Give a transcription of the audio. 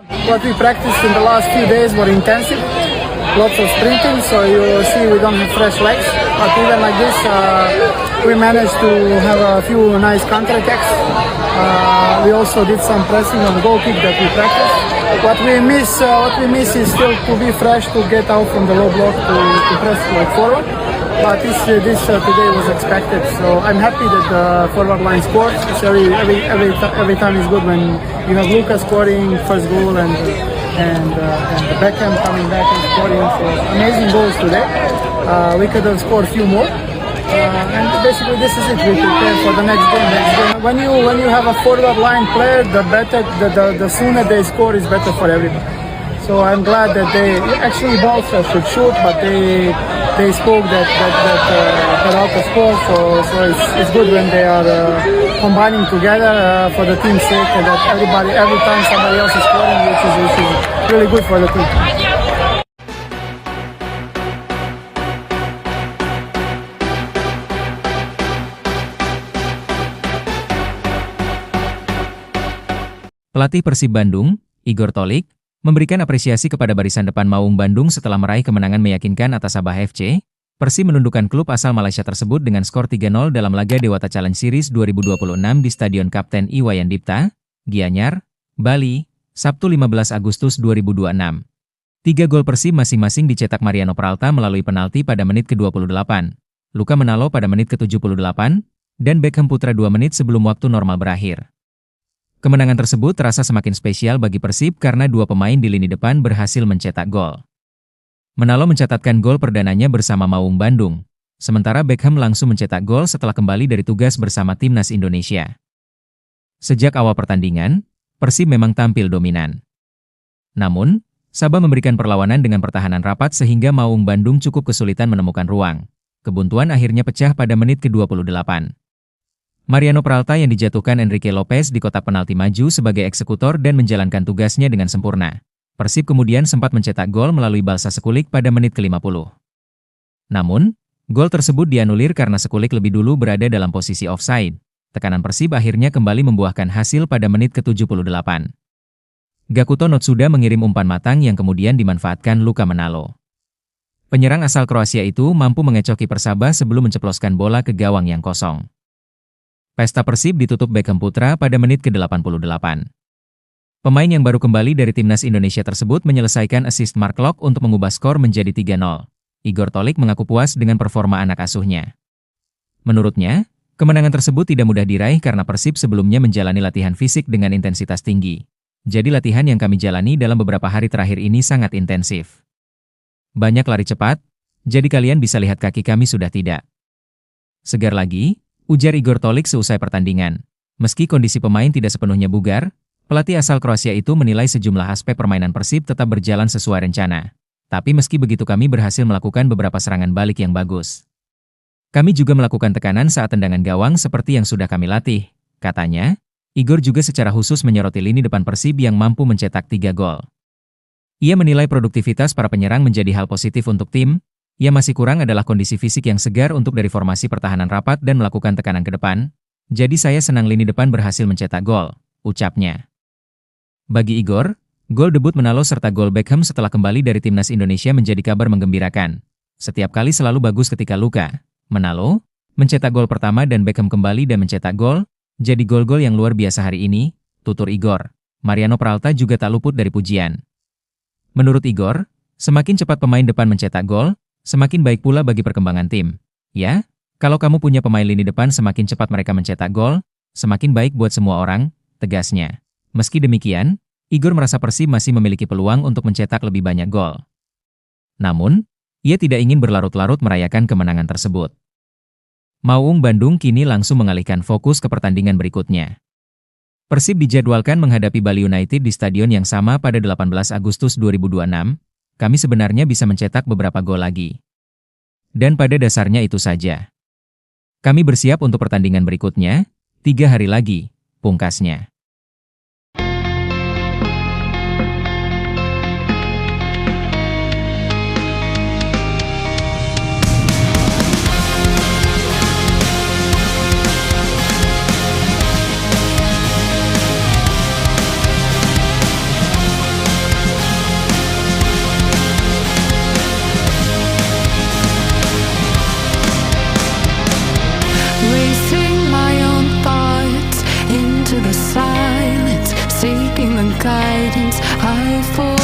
What we practiced in the last few days were intensive, lots of sprinting, so you see we don't have fresh legs. But even like this, we managed to have a few nice counterattacks. We also did some pressing on the goal kick that we practiced. What we miss is still to be fresh, to get out from the low block, to press like forward. But this today was expected, so I'm happy that the forward line scored. It's every time is good when you have Lucas scoring first goal and the Beckham coming back and scoring. So amazing goals today. We could have scored a few more. And basically this is it. We prepare for the next game. When you have a forward line player, the sooner they score is better for everybody. So I'm glad that they actually Balsa should shoot, but they spoke that Peralta scored. So it's good when they are combining together for the team's sake, and that every time somebody else is scoring, which is really good for the team. Pelatih Persib Bandung, Igor Tolik, memberikan apresiasi kepada barisan depan Maung Bandung setelah meraih kemenangan meyakinkan atas Sabah FC. Persib menundukkan klub asal Malaysia tersebut dengan skor 3-0 dalam laga Dewata Challenge Series 2026 di Stadion Kapten Iwayan Dipta, Gianyar, Bali, Sabtu 15 Agustus 2026. 3 gol Persib masing-masing dicetak Mariano Peralta melalui penalti pada menit ke-28, Luka Menalo pada menit ke-78, dan Beckham Putra 2 menit sebelum waktu normal berakhir. Kemenangan tersebut terasa semakin spesial bagi Persib karena 2 pemain di lini depan berhasil mencetak gol. Menalo mencatatkan gol perdananya bersama Maung Bandung, sementara Beckham langsung mencetak gol setelah kembali dari tugas bersama Timnas Indonesia. Sejak awal pertandingan, Persib memang tampil dominan. Namun, Sabah memberikan perlawanan dengan pertahanan rapat sehingga Maung Bandung cukup kesulitan menemukan ruang. Kebuntuan akhirnya pecah pada menit ke-28. Mariano Peralta yang dijatuhkan Enrique Lopez di kotak penalti maju sebagai eksekutor dan menjalankan tugasnya dengan sempurna. Persib kemudian sempat mencetak gol melalui Balsa Sekulik pada menit ke-50. Namun, gol tersebut dianulir karena Sekulik lebih dulu berada dalam posisi offside. Tekanan Persib akhirnya kembali membuahkan hasil pada menit ke-78. Gakuto Notsuda mengirim umpan matang yang kemudian dimanfaatkan Luka Menalo. Penyerang asal Kroasia itu mampu mengecoki Persaba sebelum menceploskan bola ke gawang yang kosong. Pesta Persib ditutup Beckham Putra pada menit ke-88. Pemain yang baru kembali dari Timnas Indonesia tersebut menyelesaikan assist Mark Locke untuk mengubah skor menjadi 3-0. Igor Tolik mengaku puas dengan performa anak asuhnya. Menurutnya, kemenangan tersebut tidak mudah diraih karena Persib sebelumnya menjalani latihan fisik dengan intensitas tinggi. Jadi latihan yang kami jalani dalam beberapa hari terakhir ini sangat intensif. Banyak lari cepat, jadi kalian bisa lihat kaki kami sudah tidak segar lagi, ujar Igor Tolik seusai pertandingan. Meski kondisi pemain tidak sepenuhnya bugar, pelatih asal Kroasia itu menilai sejumlah aspek permainan Persib tetap berjalan sesuai rencana. Tapi meski begitu kami berhasil melakukan beberapa serangan balik yang bagus. Kami juga melakukan tekanan saat tendangan gawang seperti yang sudah kami latih, katanya. Igor juga secara khusus menyoroti lini depan Persib yang mampu mencetak 3 gol. Ia menilai produktivitas para penyerang menjadi hal positif untuk tim. Yang masih kurang adalah kondisi fisik yang segar untuk dari formasi pertahanan rapat dan melakukan tekanan ke depan. Jadi saya senang lini depan berhasil mencetak gol, ucapnya. Bagi Igor, gol debut Menalo serta gol Beckham setelah kembali dari Timnas Indonesia menjadi kabar menggembirakan. Setiap kali selalu bagus ketika Luka Menalo mencetak gol pertama dan Beckham kembali dan mencetak gol, jadi gol-gol yang luar biasa hari ini, tutur Igor. Mariano Peralta juga tak luput dari pujian. Menurut Igor, semakin cepat pemain depan mencetak gol, semakin baik pula bagi perkembangan tim. Ya, kalau kamu punya pemain lini depan semakin cepat mereka mencetak gol, semakin baik buat semua orang, tegasnya. Meski demikian, Igor merasa Persib masih memiliki peluang untuk mencetak lebih banyak gol. Namun, ia tidak ingin berlarut-larut merayakan kemenangan tersebut. Maung Bandung kini langsung mengalihkan fokus ke pertandingan berikutnya. Persib dijadwalkan menghadapi Bali United di stadion yang sama pada 18 Agustus 2026. Kami sebenarnya bisa mencetak beberapa gol lagi. Dan pada dasarnya itu saja. Kami bersiap untuk pertandingan berikutnya, 3 hari lagi, pungkasnya. confidence I fall